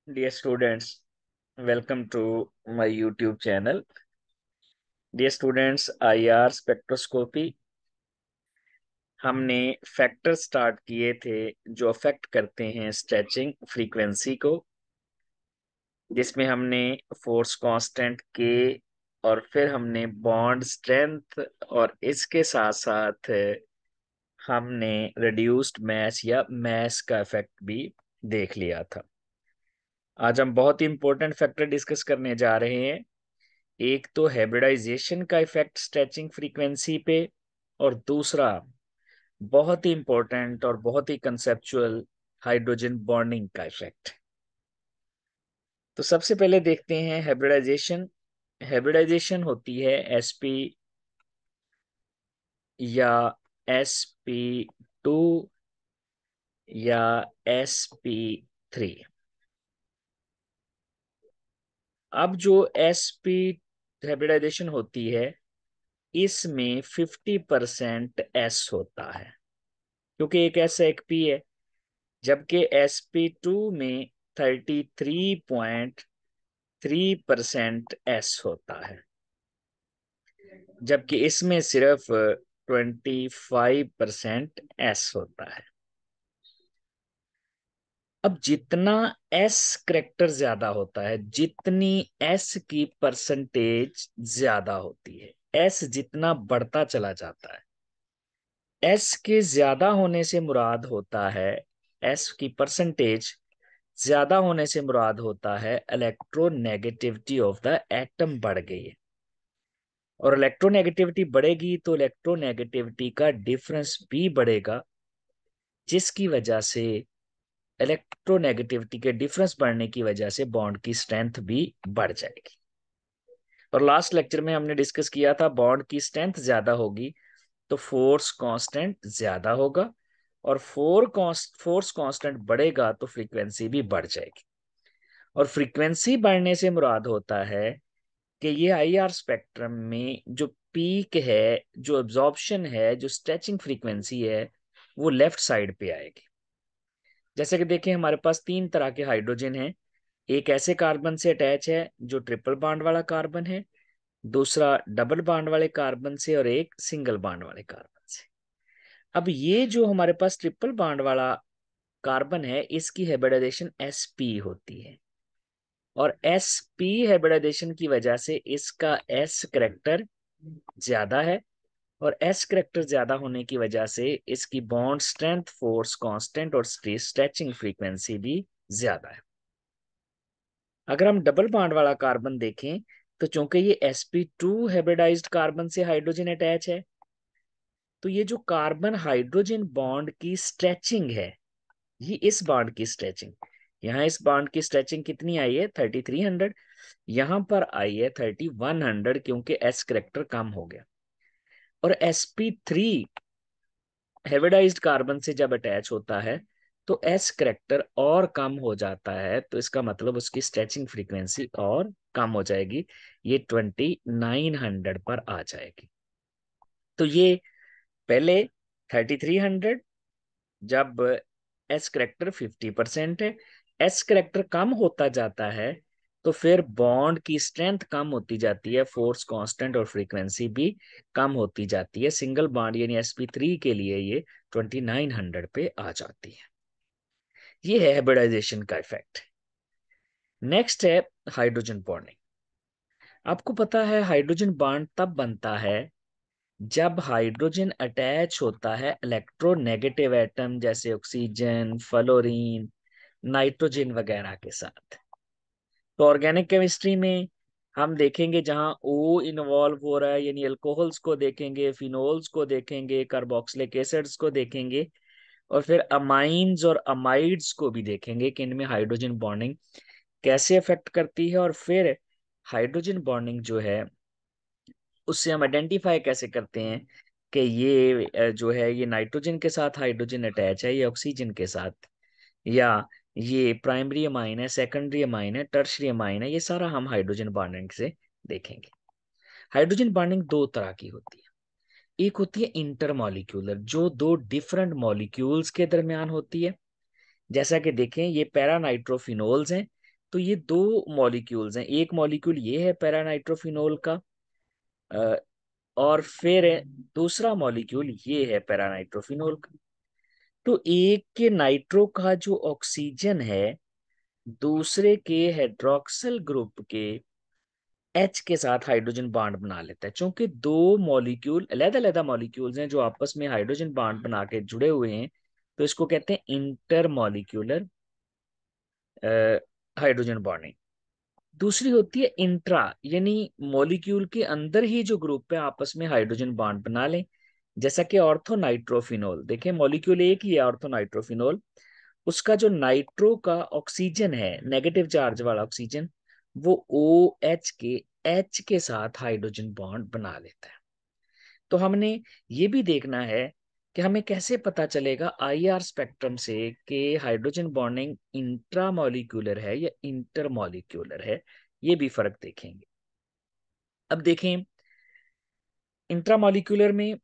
Dear students, welcome to my YouTube channel. Dear students, IR spectroscopy हमने factor start किए थे जो affect करते हैं स्ट्रेचिंग फ्रीक्वेंसी को, जिसमें हमने फोर्स कांस्टेंट के और फिर हमने बॉन्ड स्ट्रेंथ और इसके साथ साथ हमने रिड्यूस्ड मैस या मैस का इफेक्ट भी देख लिया था। आज हम बहुत ही इंपॉर्टेंट फैक्टर डिस्कस करने जा रहे हैं। एक तो हाइब्रिडाइजेशन का इफेक्ट स्ट्रेचिंग फ्रीक्वेंसी पे, और दूसरा बहुत ही इंपॉर्टेंट और बहुत ही कंसेप्चुअल हाइड्रोजन बॉन्डिंग का इफेक्ट। तो सबसे पहले देखते हैं हाइब्रिडाइजेशन। हाइब्रिडाइजेशन होती है sp या sp2 या sp3। अब जो sp हाइब्रिडाइजेशन होती है इसमें 50% s होता है, क्योंकि एक s एक p है, जबकि sp2 में 33.3% s होता है, जबकि इसमें सिर्फ 25% s होता है। अब जितना s करेक्टर ज्यादा होता है, जितनी s की परसेंटेज ज्यादा होती है, s जितना बढ़ता चला जाता है, s के ज्यादा होने से मुराद होता है, s की परसेंटेज ज्यादा होने से मुराद होता है इलेक्ट्रोनेगेटिविटी ऑफ द एटम बढ़ गई है। और इलेक्ट्रोनेगेटिविटी बढ़ेगी तो इलेक्ट्रोनेगेटिविटी का डिफरेंस भी बढ़ेगा, जिसकी वजह से इलेक्ट्रोनेगेटिविटी के डिफरेंस बढ़ने की वजह से बॉन्ड की स्ट्रेंथ भी बढ़ जाएगी। और लास्ट लेक्चर में हमने डिस्कस किया था बॉन्ड की स्ट्रेंथ ज्यादा होगी तो फोर्स कांस्टेंट ज्यादा होगा, और फोर्स कांस्टेंट बढ़ेगा तो फ्रीक्वेंसी भी बढ़ जाएगी। और फ्रीक्वेंसी बढ़ने से मुराद होता है कि ये आईआर स्पेक्ट्रम में जो पीक है, जो एब्जॉर्प्शन है, जो स्ट्रेचिंग फ्रीक्वेंसी है, वो लेफ्ट साइड पे आएगी। जैसे कि देखें, हमारे पास तीन तरह के हाइड्रोजन हैं। एक ऐसे कार्बन से अटैच है जो ट्रिपल बॉन्ड वाला कार्बन है, दूसरा डबल बॉन्ड वाले कार्बन से, और एक सिंगल बॉन्ड वाले कार्बन से। अब ये जो हमारे पास ट्रिपल बॉन्ड वाला कार्बन है, इसकी हाइब्रिडाइजेशन sp होती है, और sp हाइब्रिडाइजेशन की वजह से इसका s करेक्टर ज्यादा है, और s करेक्टर ज्यादा होने की वजह से इसकी बॉन्ड स्ट्रेंथ, फोर्स कांस्टेंट और स्ट्रेचिंग फ्रीक्वेंसी भी ज्यादा है। अगर हम डबल बॉन्ड वाला कार्बन देखें तो चूंकि ये sp2 हाइब्रिडाइज्ड कार्बन से हाइड्रोजन अटैच है, तो ये जो कार्बन हाइड्रोजन बॉन्ड की स्ट्रेचिंग है, ये इस बॉन्ड की स्ट्रेचिंग, यहाँ इस बॉन्ड की स्ट्रेचिंग कितनी आई है 3300, यहां पर आई है 3100, क्योंकि एस करेक्टर कम हो गया। और sp3 हाइब्रिडाइज्ड कार्बन से जब अटैच होता है तो एस करेक्टर और कम हो जाता है, तो इसका मतलब उसकी स्ट्रेचिंग फ्रीक्वेंसी और कम हो जाएगी, ये 2900 पर आ जाएगी। तो ये पहले 3300, जब एस करेक्टर 50% है, एस करेक्टर कम होता जाता है तो फिर बॉन्ड की स्ट्रेंथ कम होती जाती है, फोर्स कांस्टेंट और फ्रीक्वेंसी भी कम होती जाती है। सिंगल बॉन्ड यानी sp3 के लिए ये 2900 पे आ जाती है। ये है हाइब्रिडाइजेशन का इफेक्ट। नेक्स्ट है हाइड्रोजन बॉन्डिंग। आपको पता है हाइड्रोजन बॉन्ड तब बनता है जब हाइड्रोजन अटैच होता है इलेक्ट्रोनेगेटिव एटम जैसे ऑक्सीजन, फ्लोरीन, नाइट्रोजन वगैरह के साथ। तो ऑर्गेनिक केमिस्ट्री में हम देखेंगे जहां O इन्वॉल्व हो रहा है, यानी अल्कोहल्स को देखेंगे, फिनोल्स को देखेंगे, कार्बोक्सिलिक एसिड्स को देखेंगे, और फिर अमाइंस और अमाइड्स को भी देखेंगे कि इनमें हाइड्रोजन बॉन्डिंग कैसे अफेक्ट करती है। और फिर हाइड्रोजन बॉन्डिंग जो है उससे हम आइडेंटिफाई कैसे करते हैं कि ये जो है ये नाइट्रोजन के साथ हाइड्रोजन अटैच है, या ऑक्सीजन के साथ, या ये प्राइमरी अमाइन है, सेकेंडरी अमाइन है, टर्शरी अमाइन है। ये सारा हम हाइड्रोजन बॉन्डिंग से देखेंगे। हाइड्रोजन बॉन्डिंग दो तरह की होती है। एक होती है इंटरमॉलिक्यूलर, जो दो डिफरेंट मॉलिक्यूल्स के दरमियान होती है। जैसा कि देखें, ये पैरानाइट्रोफिनोल्स हैं, तो ये दो मॉलिक्यूल्स हैं, एक मॉलिक्यूल ये है पैरानाइट्रोफिनोल का, अ, और फिर दूसरा मॉलिक्यूल ये है पैरानाइट्रोफिनोल का। तो एक के नाइट्रो का जो ऑक्सीजन है दूसरे के हाइड्रोक्सिल ग्रुप के H के साथ हाइड्रोजन बॉन्ड बना लेता है। क्योंकि दो मॉलिक्यूल अलग-अलग मॉलिक्यूल्स हैं जो आपस में हाइड्रोजन बॉन्ड बना के जुड़े हुए हैं, तो इसको कहते हैं इंटर मॉलिक्यूलर हाइड्रोजन बॉन्डिंग। दूसरी होती है इंट्रा, यानी मॉलिक्यूल के अंदर ही जो ग्रुप है आपस में हाइड्रोजन बॉन्ड बना लें। जैसा कि ऑर्थोनाइट्रोफिनोल, देखें मॉलिक्यूल एक ही है ऑर्थोनाइट्रोफिनोल, उसका जो नाइट्रो का ऑक्सीजन है नेगेटिव चार्ज वाला ऑक्सीजन, वो ओ एच के एच के साथ हाइड्रोजन बॉन्ड बना लेता है। तो हमने ये भी देखना है कि हमें कैसे पता चलेगा आईआर स्पेक्ट्रम से कि हाइड्रोजन बॉन्डिंग इंट्रामॉलिक्यूलर है या इंटरमॉलिक्यूलर है, ये भी फर्क देखेंगे। अब देखें इंट्रामॉलिक्यूलर में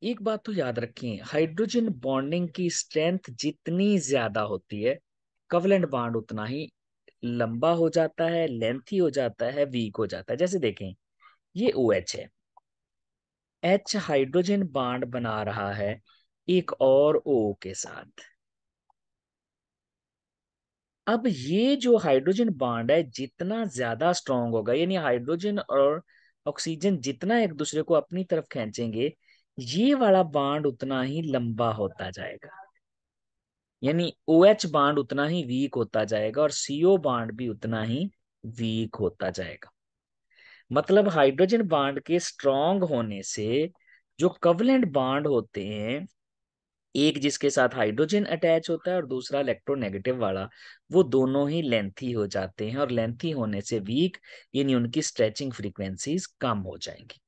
एक बात तो याद रखें, हाइड्रोजन बॉन्डिंग की स्ट्रेंथ जितनी ज्यादा होती है कवलेंट बॉन्ड उतना ही लंबा हो जाता है, लेंथी हो जाता है, वीक हो जाता है। जैसे देखें ये ओ एच है, एच हाइड्रोजन बॉन्ड बना रहा है एक और ओ के साथ। अब ये जो हाइड्रोजन बॉन्ड है जितना ज्यादा स्ट्रांग होगा, यानी हाइड्रोजन और ऑक्सीजन जितना एक दूसरे को अपनी तरफ खींचेंगे, ये वाला बॉन्ड उतना ही लंबा होता जाएगा, यानी ओ एच बॉन्ड उतना ही वीक होता जाएगा और सीओ बॉन्ड भी उतना ही वीक होता जाएगा। मतलब हाइड्रोजन बॉन्ड के स्ट्रांग होने से जो कवलेंट बॉन्ड होते हैं, एक जिसके साथ हाइड्रोजन अटैच होता है और दूसरा इलेक्ट्रोनेगेटिव वाला, वो दोनों ही लेंथी हो जाते हैं और लेंथी होने से वीक, यानी उनकी स्ट्रेचिंग फ्रीक्वेंसीज कम हो जाएंगी।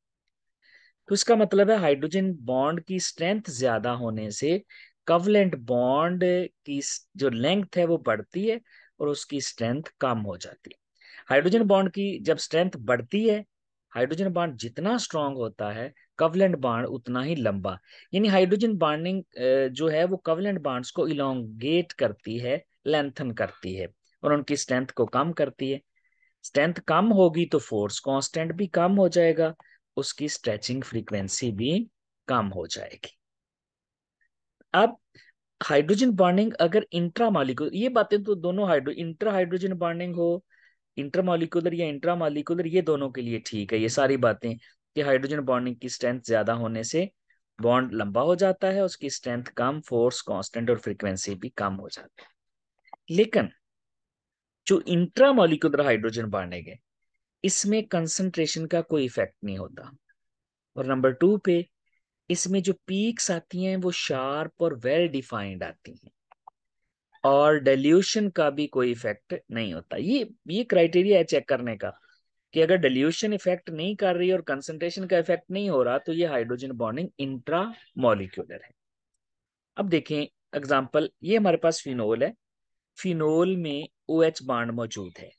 तो इसका मतलब है हाइड्रोजन बॉन्ड की स्ट्रेंथ ज्यादा होने से कवलेंट बॉन्ड की जो लेंथ है वो बढ़ती है और उसकी स्ट्रेंथ कम हो जाती है। हाइड्रोजन बॉन्ड की जब स्ट्रेंथ बढ़ती है, हाइड्रोजन बॉन्ड जितना स्ट्रांग होता है कवलेंट बॉन्ड उतना ही लंबा, यानी हाइड्रोजन बॉन्डिंग जो है वो कवलेंट बॉन्ड्स को इलोंगेट करती है, लेंथन करती है और उनकी स्ट्रेंथ को कम करती है। स्ट्रेंथ कम होगी तो फोर्स कांस्टेंट भी कम हो जाएगा, उसकी स्ट्रेचिंग फ्रीक्वेंसी भी कम हो जाएगी। अब हाइड्रोजन बॉन्डिंग अगर इंट्रामॉलिक्यूलर, ये बातें तो दोनों इंटर हाइड्रोजन बॉन्डिंग हो, इंटरमॉलिक्यूलर या इंट्रामॉलिक्यूलर, ये दोनों के लिए ठीक है ये सारी बातें, कि हाइड्रोजन बॉन्डिंग की स्ट्रेंथ ज्यादा होने से बॉन्ड लंबा हो जाता है, उसकी स्ट्रेंथ कम, फोर्स कांस्टेंट और फ्रीक्वेंसी भी कम हो जाती है। लेकिन जो इंट्रामॉलिक्यूलर हाइड्रोजन बॉन्डिंग है इसमें कंसंट्रेशन का कोई इफेक्ट नहीं होता, और नंबर टू पे इसमें जो पीक्स आती हैं वो शार्प और वेल डिफाइंड आती हैं, और डिल्यूशन का भी कोई इफेक्ट नहीं होता। ये क्राइटेरिया है चेक करने का कि अगर डिल्यूशन इफेक्ट नहीं कर रही और कंसंट्रेशन का इफेक्ट नहीं हो रहा तो ये हाइड्रोजन बॉन्डिंग इंट्रा मॉलिक्यूलर है। अब देखें एग्जांपल, ये हमारे पास फिनोल है, फिनोल में ओ एच बॉन्ड मौजूद है,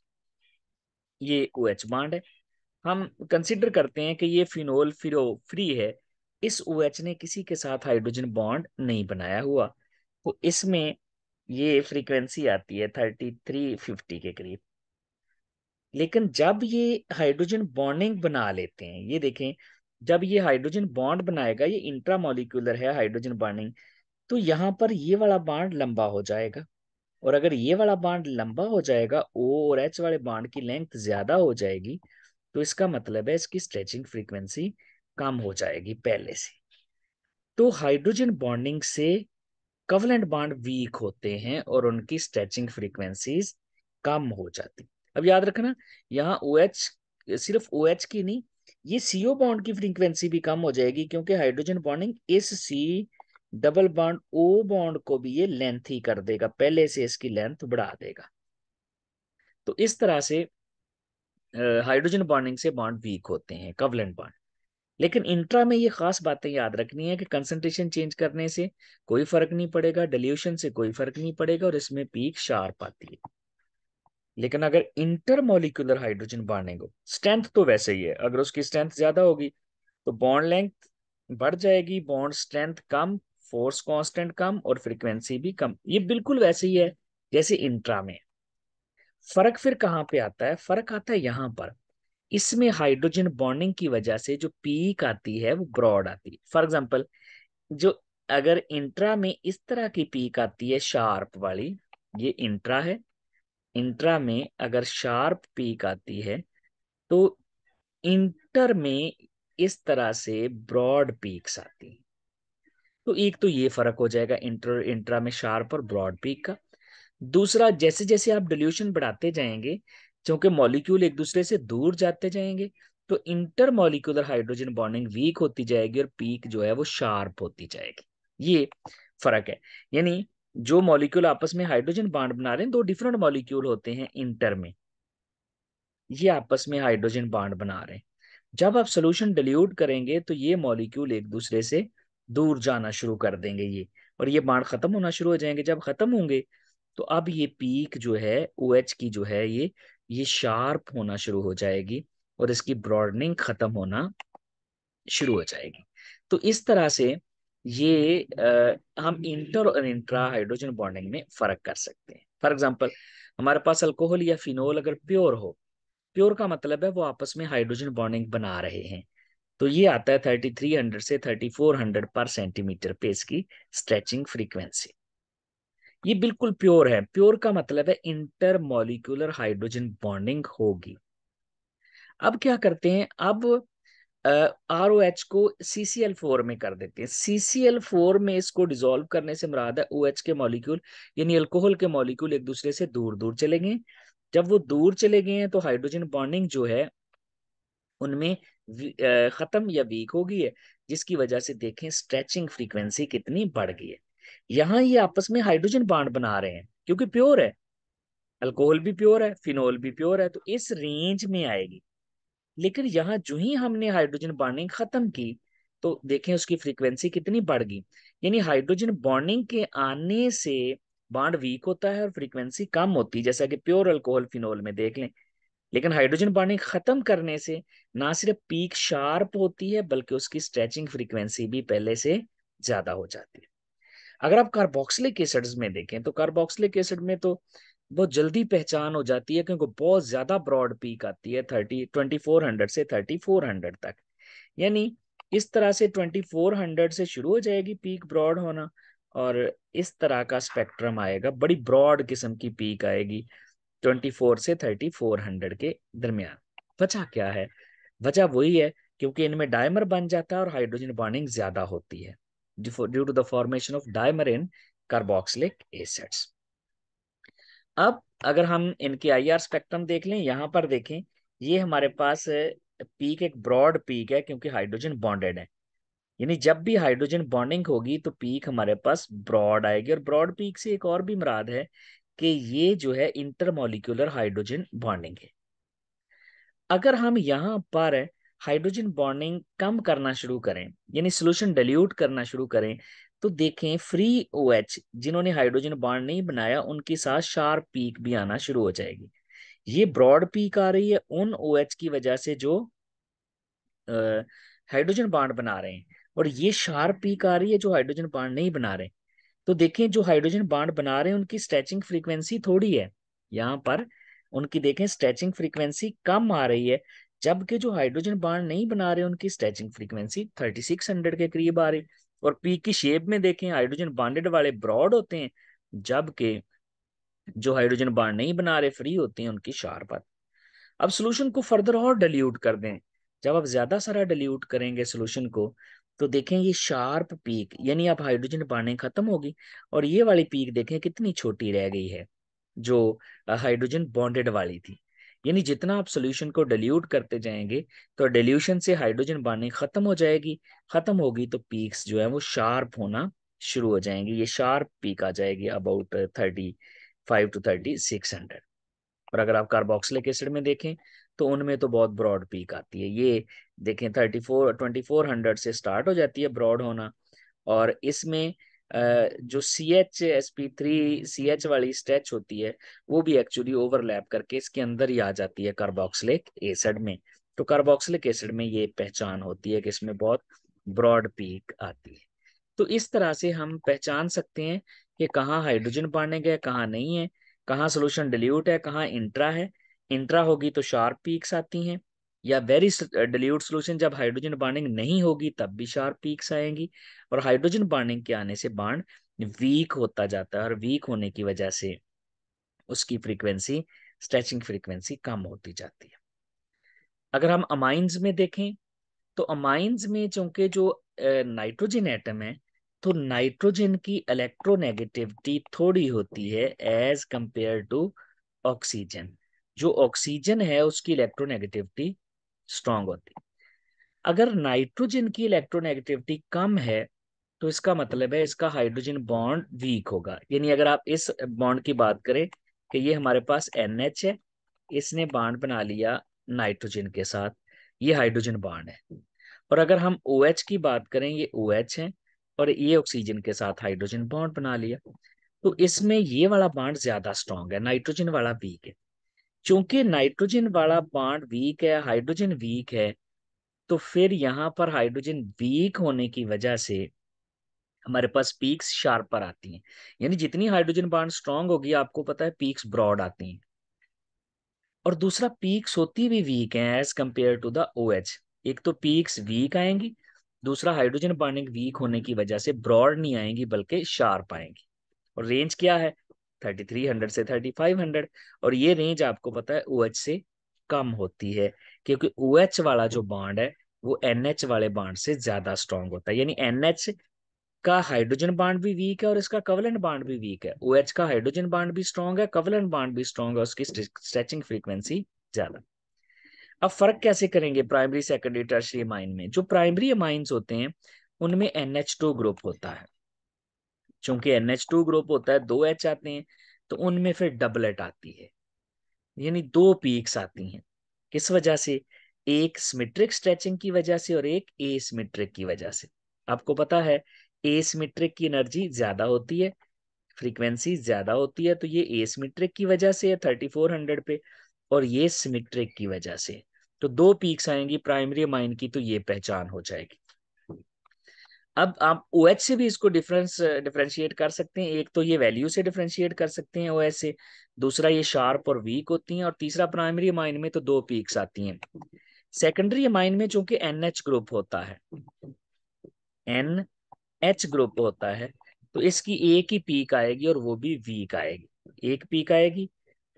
ये ओ एच बॉन्ड है। हम कंसिडर करते हैं कि ये फिनोल फिरो फ्री है, इस OH ने किसी के साथ हाइड्रोजन बॉन्ड नहीं बनाया हुआ, तो इसमें ये फ्रीक्वेंसी आती है 3350 के करीब। लेकिन जब ये हाइड्रोजन बॉन्डिंग बना लेते हैं, ये देखें जब ये हाइड्रोजन बॉन्ड बनाएगा, ये इंट्रामॉलिक्यूलर है हाइड्रोजन बॉन्डिंग, तो यहाँ पर ये वाला बॉन्ड लंबा हो जाएगा, और अगर ये वाला बॉन्ड लंबा हो जाएगा, O और H वाले बॉन्ड की लेंथ ज्यादा हो जाएगी, तो इसका मतलब है इसकी स्ट्रेचिंग फ्रीक्वेंसी कम हो जाएगी पहले से। तो हाइड्रोजन बॉन्डिंग से कवलेंट बॉन्ड वीक होते हैं और उनकी स्ट्रेचिंग फ्रीक्वेंसीज कम हो जाती। अब याद रखना यहाँ OH, सिर्फ OH की नहीं, ये CO बॉन्ड की फ्रीक्वेंसी भी कम हो जाएगी, क्योंकि हाइड्रोजन बॉन्डिंग इस C double bond O bond को भी ये लेंथ ही कर देगा, पहले से इसकी लेंथ बढ़ा देगा। तो इस तरह से हाइड्रोजन बॉन्डिंग से बॉन्ड वीक होते हैं कवलेंट बॉन्ड। लेकिन इंट्रा में ये खास बातें याद रखनी है कि कंसंट्रेशन चेंज करने से कोई फर्क नहीं पड़ेगा, डिल्यूशन से कोई फर्क नहीं पड़ेगा, और इसमें पीक शार्प आती है। लेकिन अगर इंटरमॉलिक्यूलर हाइड्रोजन बॉन्डिंग हो, स्ट्रेंथ तो वैसे ही है, अगर उसकी स्ट्रेंथ ज्यादा होगी तो बॉन्ड लेंथ बढ़ जाएगी, बॉन्ड स्ट्रेंथ कम, फोर्स कांस्टेंट कम और फ्रीक्वेंसी भी कम, ये बिल्कुल वैसे ही है जैसे इंट्रा में। फर्क फिर कहाँ पे आता है? फर्क आता है यहाँ पर। इसमें हाइड्रोजन बॉन्डिंग की वजह से जो पीक आती है वो ब्रॉड आती है। फॉर एग्जाम्पल, जो अगर इंट्रा में इस तरह की पीक आती है शार्प वाली, ये इंट्रा है, इंट्रा में अगर शार्प पीक आती है तो इंटर में इस तरह से ब्रॉड पीक्स आती हैं। तो एक तो ये फर्क हो जाएगा इंटर इंट्रा में शार्प और ब्रॉड पीक का। दूसरा, जैसे जैसे आप डिल्यूशन बढ़ाते जाएंगे, क्योंकि मॉलिक्यूल एक दूसरे से दूर जाते जाएंगे, तो intermolecular hydrogen bonding weak होती जाएगी और पीक जो है वो शार्प होती जाएगी। ये फर्क है। यानी जो मॉलिक्यूल आपस में हाइड्रोजन बॉन्ड बना रहे हैं, दो डिफरेंट मॉलिक्यूल होते हैं इंटर में, ये आपस में हाइड्रोजन बॉन्ड बना रहे हैं। जब आप सोल्यूशन डिल्यूट करेंगे तो ये मॉलिक्यूल एक दूसरे से दूर जाना शुरू कर देंगे ये, और ये बॉन्ड खत्म होना शुरू हो जाएंगे। जब खत्म होंगे तो अब ये पीक जो है OH की जो है ये शार्प होना शुरू हो जाएगी और इसकी ब्रॉडनिंग खत्म होना शुरू हो जाएगी। तो इस तरह से ये हम इंटर और इंट्रा हाइड्रोजन बॉन्डिंग में फर्क कर सकते हैं। फॉर एग्जांपल, हमारे पास अल्कोहल या फिनोल अगर प्योर हो, प्योर का मतलब है वो आपस में हाइड्रोजन बॉन्डिंग बना रहे हैं, तो ये आता है 3300 से 3400 पर सेंटीमीटर पे इसकी स्ट्रेचिंग फ्रीक्वेंसी। ये बिल्कुल प्योर है। प्योर का मतलब है इंटर मॉलिक्यूलर हाइड्रोजन बॉन्डिंग होगी। अब क्या करते हैं? अब ROH को CCl4 में कर देते हैं। CCl4 में इसको डिसॉल्व करने से मुराद है OH के मॉलिक्यूल, यानी अल्कोहल के मॉलिक्यूल एक दूसरे से दूर दूर चले गए। जब वो दूर चले गए हैं तो हाइड्रोजन बॉन्डिंग जो है उनमें खत्म या वीक हो गई है, जिसकी वजह से देखें स्ट्रेचिंग फ्रीक्वेंसी कितनी बढ़ गई है। यहाँ ये आपस में हाइड्रोजन बॉन्ड बना रहे हैं क्योंकि प्योर है, अल्कोहल भी प्योर है, फिनोल भी प्योर है, तो इस रेंज में आएगी। लेकिन यहाँ जो ही हमने हाइड्रोजन बॉन्डिंग खत्म की तो देखें उसकी फ्रीक्वेंसी कितनी बढ़ गई। यानी हाइड्रोजन बॉन्डिंग के आने से बॉन्ड वीक होता है और फ्रीक्वेंसी कम होती है, जैसा कि प्योर अल्कोहल फिनोल में देख लें। लेकिन हाइड्रोजन बॉन्डिंग खत्म करने से ना सिर्फ पीक शार्प होती है बल्कि उसकी स्ट्रेचिंग फ्रीक्वेंसी भी पहले से ज्यादा हो जाती है। अगर आप कार्बोक्सिलिक एसिड्स में देखें तो कार्बोक्सिलिक एसिड में तो बहुत जल्दी पहचान हो जाती है क्योंकि बहुत ज्यादा ब्रॉड पीक आती है 2400 से 3400 तक। यानी इस तरह से 2400 से शुरू हो जाएगी पीक ब्रॉड होना, और इस तरह का स्पेक्ट्रम आएगा, बड़ी ब्रॉड किस्म की पीक आएगी 24 से 3400 के दरमियान। वजह क्या है? वजह वही है क्योंकि इनमें डायमर बन जाता है और हाइड्रोजन बॉन्डिंग ज्यादा होती है due to the formation of dimer in carboxylic acids. अब अगर हम इनके IR स्पेक्ट्रम देख लें, यहां पर देखें, ये हमारे पास पीक एक ब्रॉड पीक है क्योंकि हाइड्रोजन बॉन्डेड है। यानी जब भी हाइड्रोजन बॉन्डिंग होगी तो पीक हमारे पास ब्रॉड आएगी, और ब्रॉड पीक से एक और भी मुराद है कि ये जो है इंटरमॉलिक्यूलर हाइड्रोजन बॉन्डिंग है। अगर हम यहाँ पर हाइड्रोजन बॉन्डिंग कम करना शुरू करें, यानी सोल्यूशन डाइल्यूट करना शुरू करें, तो देखें फ्री OH जिन्होंने हाइड्रोजन बॉन्ड नहीं बनाया उनके साथ शार्प पीक भी आना शुरू हो जाएगी। ये ब्रॉड पीक आ रही है उन OH की वजह से जो हाइड्रोजन बॉन्ड बना रहे हैं, और ये शार्प पीक आ रही है जो हाइड्रोजन बॉन्ड नहीं बना रहे। तो देखें जो हाइड्रोजन बॉन्ड बना रहे हैं उनकी स्ट्रेचिंग फ्रीक्वेंसी थोड़ी है, यहाँ पर उनकी देखें स्ट्रेचिंग फ्रीक्वेंसी कम आ रही है, जबकि जो हाइड्रोजन बॉन्ड नहीं बना रहे उनकी स्ट्रेचिंग फ्रीक्वेंसी 3600 के करीब आ रही। और पीक की शेप में देखें हाइड्रोजन बॉन्डेड वाले ब्रॉड होते हैं, जबकि जो हाइड्रोजन बॉन्ड नहीं बना रहे फ्री होते हैं उनकी शार्प आती है। अब सोल्यूशन को फर्दर और डिल्यूट कर दें। जब आप ज्यादा सारा डिल्यूट करेंगे सोल्यूशन को तो देखें ये शार्प पीक, यानी आप हाइड्रोजन बॉन्डिंग खत्म होगी और ये वाली पीक देखें कितनी छोटी रह गई है जो हाइड्रोजन बॉन्डेड वाली थी। यानी जितना आप सोल्यूशन को डिल्यूट करते जाएंगे तो डिल्यूशन से हाइड्रोजन बॉन्डिंग खत्म हो जाएगी, खत्म होगी तो पीक्स जो है वो शार्प होना शुरू हो जाएंगी। ये शार्प पीक आ जाएगी अबाउट 35 टू 3600। और अगर आप कार्बोक्सिलिक एसिड में देखें तो उनमें तो बहुत ब्रॉड पीक आती है। ये देखें 2400 से स्टार्ट हो जाती है ब्रॉड होना, और इसमें जो CH sp3 CH वाली स्ट्रेच होती है वो भी एक्चुअली ओवरलैप करके इसके अंदर ही आ जाती है कार्बोक्सिलिक एसिड में। तो कार्बोक्सिलिक एसिड में ये पहचान होती है कि इसमें बहुत ब्रॉड पीक आती है। तो इस तरह से हम पहचान सकते हैं कि कहाँ हाइड्रोजन बॉन्डिंग है कहाँ नहीं है। कहाँ सोल्यूशन डिल्यूट है, कहाँ इंट्रा है। इंट्रा होगी तो शार्प पीक्स आती हैं, या वेरी डिल्यूट सोल्यूशन जब हाइड्रोजन बॉन्डिंग नहीं होगी तब भी शार्प पीक्स आएंगी। और हाइड्रोजन बॉन्डिंग के आने से बॉन्ड वीक होता जाता है, और वीक होने की वजह से उसकी फ्रीक्वेंसी, स्ट्रेचिंग फ्रीक्वेंसी कम होती जाती है। अगर हम अमाइंस में देखें तो अमाइंस में चूंकि जो नाइट्रोजन एटम है, तो नाइट्रोजन की इलेक्ट्रोनेगेटिविटी थोड़ी होती है एज कंपेयर टू ऑक्सीजन। जो ऑक्सीजन है उसकी इलेक्ट्रोनेगेटिविटी स्ट्रांग होती है। अगर नाइट्रोजन की इलेक्ट्रोनेगेटिविटी कम है तो इसका मतलब है इसका हाइड्रोजन बॉन्ड वीक होगा। यानी अगर आप इस बॉन्ड की बात करें कि ये हमारे पास NH है, इसने बॉन्ड बना लिया नाइट्रोजन के साथ, ये हाइड्रोजन बॉन्ड है। और अगर हम OH की बात करें, ये OH है और ये ऑक्सीजन के साथ हाइड्रोजन बॉन्ड बना लिया, तो इसमें ये वाला बॉन्ड ज्यादा स्ट्रांग है, नाइट्रोजन वाला वीक है। चूंकि नाइट्रोजन वाला बॉन्ड वीक है, हाइड्रोजन वीक है, तो फिर यहाँ पर हाइड्रोजन वीक होने की वजह से हमारे पास पीक्स शार्पर आती हैं। यानी जितनी हाइड्रोजन बॉन्ड स्ट्रांग होगी, आपको पता है पीक्स ब्रॉड आती हैं। और दूसरा, पीक्स होती भी वीक हैं as compare to the OH। एक तो पीक्स वीक आएंगी, दूसरा हाइड्रोजन बॉन्डिंग वीक होने की वजह से ब्रॉड नहीं आएंगी बल्कि शार्प आएंगी। और रेंज क्या है? 3300 से 3500। और ये रेंज आपको पता है OH से कम होती है, क्योंकि OH वाला जो बॉन्ड है वो NH वाले बॉन्ड से ज्यादा स्ट्रांग होता है। यानी NH का हाइड्रोजन बॉन्ड भी वीक है और इसका कवलेंट बॉन्ड भी वीक है। OH का हाइड्रोजन बॉन्ड भी स्ट्रांग है, कवलेंट बॉन्ड भी स्ट्रांग है, उसकी स्ट्रेचिंग फ्रीक्वेंसी ज्यादा। अब फर्क कैसे करेंगे प्राइमरी सेकेंडरी टर्शियरी अमाइन में? जो प्राइमरी अमाइंस होते हैं उनमें NH2 ग्रुप होता है। चूंकि NH2 ग्रुप होता है, दो H आते हैं, तो उनमें फिर डबलेट आती है, यानी दो पीक्स आती हैं। किस वजह से? एक सिमेट्रिक स्ट्रेचिंग की वजह से और एक एसिमेट्रिक की वजह से। आपको पता है एसिमेट्रिक की एनर्जी ज्यादा होती है, फ्रीक्वेंसी ज्यादा होती है, तो ये एसिमेट्रिक की वजह से है 3400 पे, और ये सिमेट्रिक की वजह से। तो दो पीक्स आएंगी प्राइमरी अमाइन की, तो ये पहचान हो जाएगी। अब आप OH से भी इसको डिफरेंशिएट कर सकते हैं। एक तो ये वैल्यू से डिफरेंशिएट कर सकते हैं OH से, दूसरा ये शार्प और वीक होती हैं, और तीसरा प्राइमरी अमाइन में तो दो पीक्स आती हैं। सेकेंडरी अमाइन में चूंकि NH ग्रुप होता है, NH ग्रुप होता है, तो इसकी एक ही पीक आएगी और वो भी वीक आएगी। एक पीक आएगी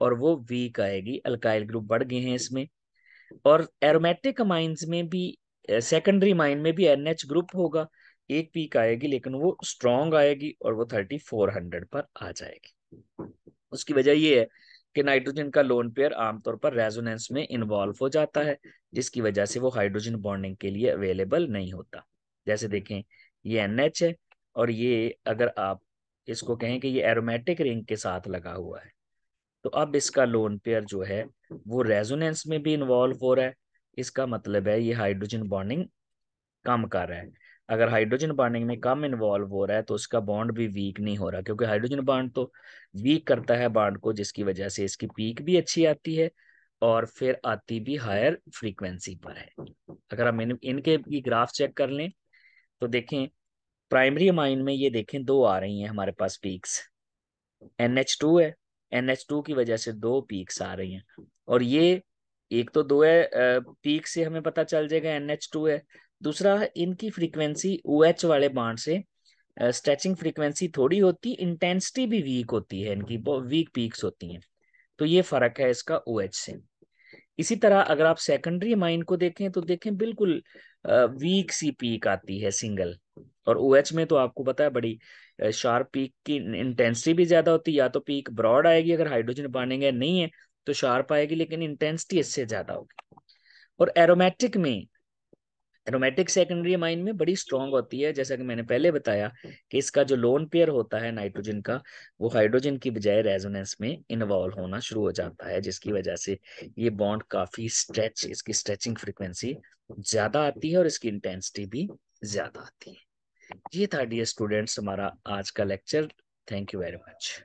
और वो वीक आएगी, अल्काइल ग्रुप बढ़ गए हैं इसमें। और एरोमेटिक अमाइंस में भी, सेकेंडरी अमाइन में भी NH ग्रुप होगा, एक पीक आएगी लेकिन वो स्ट्रॉन्ग आएगी और वो 3400 पर आ जाएगी। उसकी वजह ये है कि नाइट्रोजन का लोन पेयर आमतौर पर रेजोनेंस में इन्वॉल्व हो जाता है, जिसकी वजह से वो हाइड्रोजन बॉन्डिंग के लिए अवेलेबल नहीं होता। जैसे देखें, ये NH है, और ये अगर आप इसको कहें कि ये एरोमेटिक रिंग के साथ लगा हुआ है, तो अब इसका लोन पेयर जो है वो रेजोनेंस में भी इन्वॉल्व हो रहा है। इसका मतलब है ये हाइड्रोजन बॉन्डिंग कम कर रहा है। अगर हाइड्रोजन बॉन्डिंग में कम इन्वॉल्व हो रहा है तो उसका बॉन्ड भी वीक नहीं हो रहा, क्योंकि हाइड्रोजन बॉन्ड तो वीक करता है बॉन्ड को, जिसकी वजह से इसकी पीक भी अच्छी आती है और फिर आती भी हायर फ्रीक्वेंसी पर है। अगर हम इनके भी ग्राफ चेक कर लें तो देखें, प्राइमरी अमाइन में ये देखें दो आ रही हैं हमारे पास पीक्स, NH2 है, NH2 की वजह से दो पीक्स आ रही हैं। और ये एक तो दो है, पीक से हमें पता चल जाएगा NH2 है। दूसरा, इनकी फ्रीक्वेंसी OH वाले बाड से स्ट्रेचिंग फ्रीक्वेंसी थोड़ी होती, इंटेंसिटी भी वीक होती है, इनकी वीक पीक्स होती हैं। तो ये फर्क है इसका OH से। इसी तरह अगर आप सेकेंडरी अमाइन को देखें तो देखें बिल्कुल वीक सी पीक आती है सिंगल। और OH में तो आपको पता है बड़ी शार्प पीक की इंटेंसिटी भी ज्यादा होती है। या तो पीक ब्रॉड आएगी अगर हाइड्रोजन बॉन्डिंग है, नहीं है तो शार्प आएगी, लेकिन इंटेंसिटी इससे ज्यादा होगी। और एरोमेटिक सेकेंडरी अमाइन में बड़ी स्ट्रांग होती है, जैसा कि मैंने पहले बताया कि इसका जो लोन पेयर होता है नाइट्रोजन का, वो हाइड्रोजन की बजाय रेजोनेंस में इन्वॉल्व होना शुरू हो जाता है, जिसकी वजह से ये बॉन्ड काफी इसकी स्ट्रेचिंग फ्रीक्वेंसी ज्यादा आती है और इसकी इंटेंसिटी भी ज्यादा आती है। ये था डियर स्टूडेंट्स हमारा आज का lecture. Thank you very much.